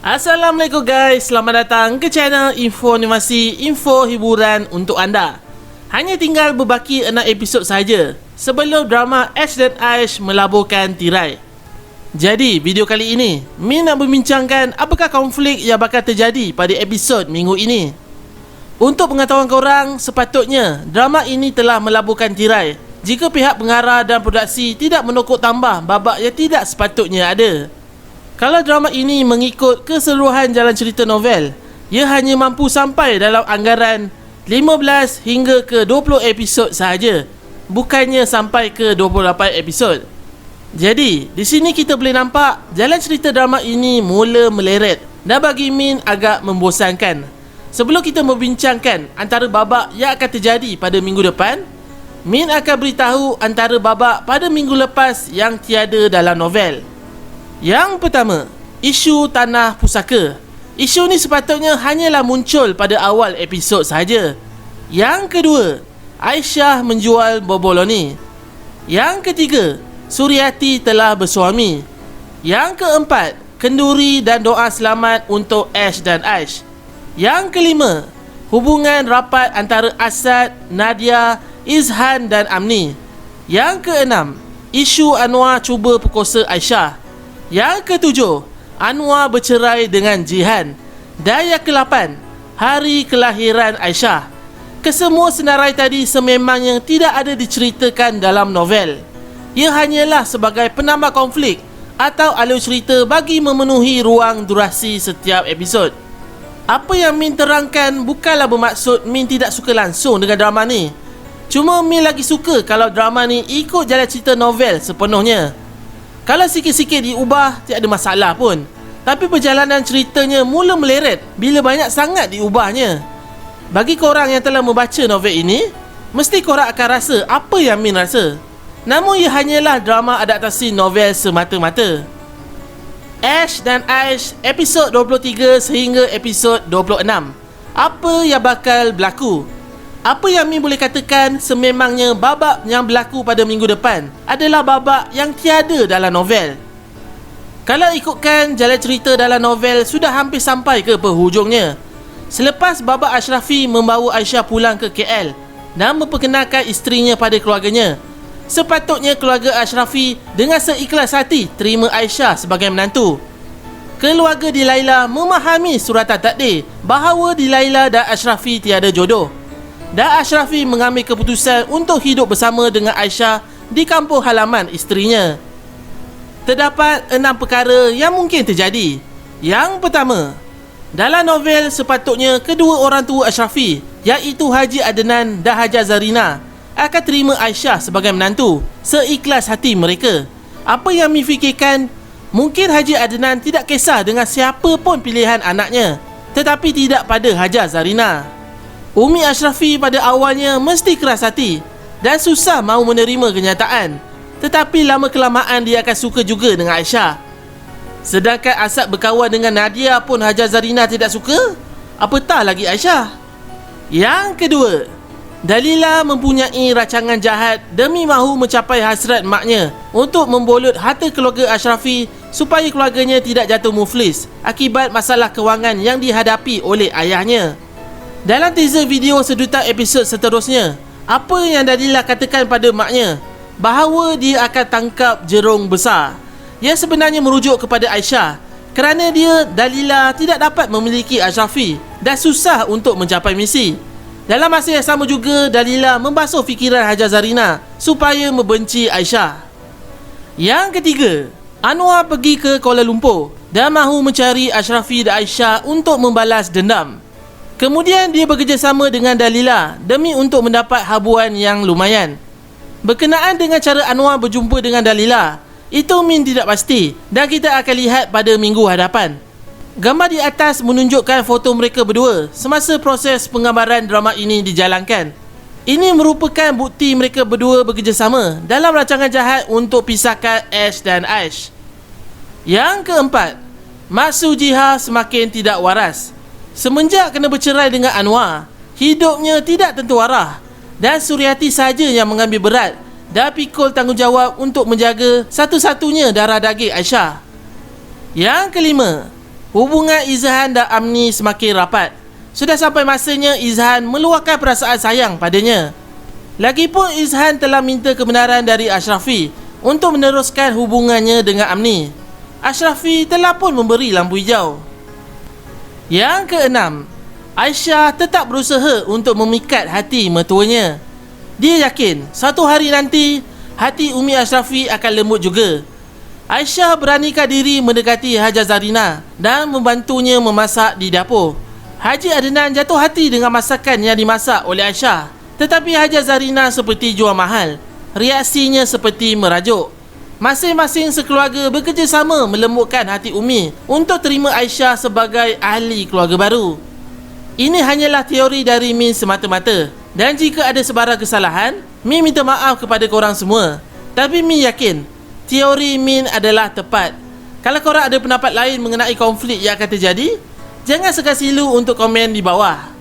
Assalamualaikum guys, selamat datang ke channel Info Animasi, info hiburan untuk anda. Hanya tinggal berbaki 6 episod saja sebelum drama Ash dan Aish melaburkan tirai. Jadi video kali ini Min nak membincangkan apakah konflik yang bakal terjadi pada episod minggu ini. Untuk pengetahuan korang, sepatutnya drama ini telah melaburkan tirai jika pihak pengarah dan produksi tidak menokok tambah babak yang tidak sepatutnya ada. Kalau drama ini mengikut keseluruhan jalan cerita novel, ia hanya mampu sampai dalam anggaran 15 hingga ke 20 episod sahaja, bukannya sampai ke 28 episod. Jadi, di sini kita boleh nampak jalan cerita drama ini mula meleret dan bagi Min agak membosankan. Sebelum kita membincangkan antara babak yang akan terjadi pada minggu depan, Min akan beritahu antara babak pada minggu lepas yang tiada dalam novel. Yang pertama, isu tanah pusaka. Isu ni sepatutnya hanyalah muncul pada awal episod sahaja. Yang kedua, Aisyah menjual Boboloni. Yang ketiga, Suryati telah bersuami. Yang keempat, kenduri dan doa selamat untuk Ash dan Aish. Yang kelima, hubungan rapat antara Asad, Nadia, Izhan dan Amni. Yang keenam, isu Anwar cuba perkosa Aisyah. Yang ketujuh, Anwar bercerai dengan Jihan. Dan yang ke-8, hari kelahiran Aisyah. Kesemua senarai tadi sememangnya tidak ada diceritakan dalam novel. Ia hanyalah sebagai penambah konflik atau alur cerita bagi memenuhi ruang durasi setiap episod. Apa yang Min terangkan bukanlah bermaksud Min tidak suka langsung dengan drama ni. Cuma Min lagi suka kalau drama ni ikut jalan cerita novel sepenuhnya. Kalau sikit-sikit diubah, tiada masalah pun. Tapi perjalanan ceritanya mula meleret bila banyak sangat diubahnya. Bagi korang yang telah membaca novel ini, mesti korang akan rasa apa yang Min rasa. Namun ia hanyalah drama adaptasi novel semata-mata. Ash dan Aish, episod 23 sehingga episod 26. Apa yang bakal berlaku? Apa yang Min boleh katakan sememangnya babak yang berlaku pada minggu depan adalah babak yang tiada dalam novel. Kalau ikutkan jalan cerita dalam novel sudah hampir sampai ke penghujungnya. Selepas babak Ashrafi membawa Aisyah pulang ke KL dan memperkenalkan isterinya pada keluarganya, sepatutnya keluarga Ashrafi dengan seikhlas hati terima Aisyah sebagai menantu. Keluarga Dilaila memahami suratan takdir bahawa Dilaila dan Ashrafi tiada jodoh. Dan Ashrafi mengambil keputusan untuk hidup bersama dengan Aisyah di kampung halaman isterinya. Terdapat 6 perkara yang mungkin terjadi. Yang pertama, dalam novel sepatutnya kedua orang tua Ashrafi, iaitu Haji Adnan dan Hajar Zarina, akan terima Aisyah sebagai menantu seikhlas hati mereka. Apa yang Min fikirkan, mungkin Haji Adnan tidak kisah dengan siapa pun pilihan anaknya, tetapi tidak pada Hajar Zarina. Umi Ashrafi pada awalnya mesti keras hati dan susah mahu menerima kenyataan, tetapi lama-kelamaan dia akan suka juga dengan Aisyah. Sedangkan Asad berkawan dengan Nadia pun Hajar Zarina tidak suka, apatah lagi Aisyah. Yang kedua, Dalila mempunyai rancangan jahat demi mahu mencapai hasrat maknya untuk membolut harta keluarga Ashrafi supaya keluarganya tidak jatuh muflis akibat masalah kewangan yang dihadapi oleh ayahnya. Dalam teaser video sedutan episod seterusnya, apa yang Dalila katakan pada maknya bahawa dia akan tangkap jerung besar, yang sebenarnya merujuk kepada Aisyah kerana Dalila tidak dapat memiliki Ashrafi dan susah untuk mencapai misi. Dalam masa yang sama juga, Dalila membasuh fikiran Hajar Zarina supaya membenci Aisyah. Yang ketiga, Anwar pergi ke Kuala Lumpur dan mahu mencari Ashrafi dan Aisyah untuk membalas dendam. Kemudian dia bekerjasama dengan Dalila demi untuk mendapat habuan yang lumayan. Berkenaan dengan cara Anwar berjumpa dengan Dalila, itu Min tidak pasti dan kita akan lihat pada minggu hadapan. Gambar di atas menunjukkan foto mereka berdua semasa proses penggambaran drama ini dijalankan. Ini merupakan bukti mereka berdua bekerjasama dalam rancangan jahat untuk pisahkan Ash dan Aish. Yang keempat, Mak Jiha semakin tidak waras. Semenjak kena bercerai dengan Anwar, hidupnya tidak tentu arah dan Suryati saja yang mengambil berat dan pikul tanggungjawab untuk menjaga satu-satunya darah daging Aisyah. Yang kelima, hubungan Izhan dan Amni semakin rapat. Sudah sampai masanya Izhan meluahkan perasaan sayang padanya. Lagipun Izhan telah minta kebenaran dari Ashrafi untuk meneruskan hubungannya dengan Amni. Ashrafi telah pun memberi lampu hijau. Yang keenam, Aisyah tetap berusaha untuk memikat hati mertuanya. Dia yakin satu hari nanti hati Umi Ashrafi akan lembut juga. Aisyah beranikan diri mendekati Hajar Zarina dan membantunya memasak di dapur. Haji Adnan jatuh hati dengan masakan yang dimasak oleh Aisyah. Tetapi Hajar Zarina seperti jual mahal. Reaksinya seperti merajuk. Masing-masing sekeluarga bekerjasama melembutkan hati Umi untuk terima Aisyah sebagai ahli keluarga baru. Ini hanyalah teori dari Min semata-mata. Dan jika ada sebarang kesalahan, Min minta maaf kepada korang semua. Tapi Min yakin teori Min adalah tepat. Kalau korang ada pendapat lain mengenai konflik yang akan terjadi, jangan segan silu untuk komen di bawah.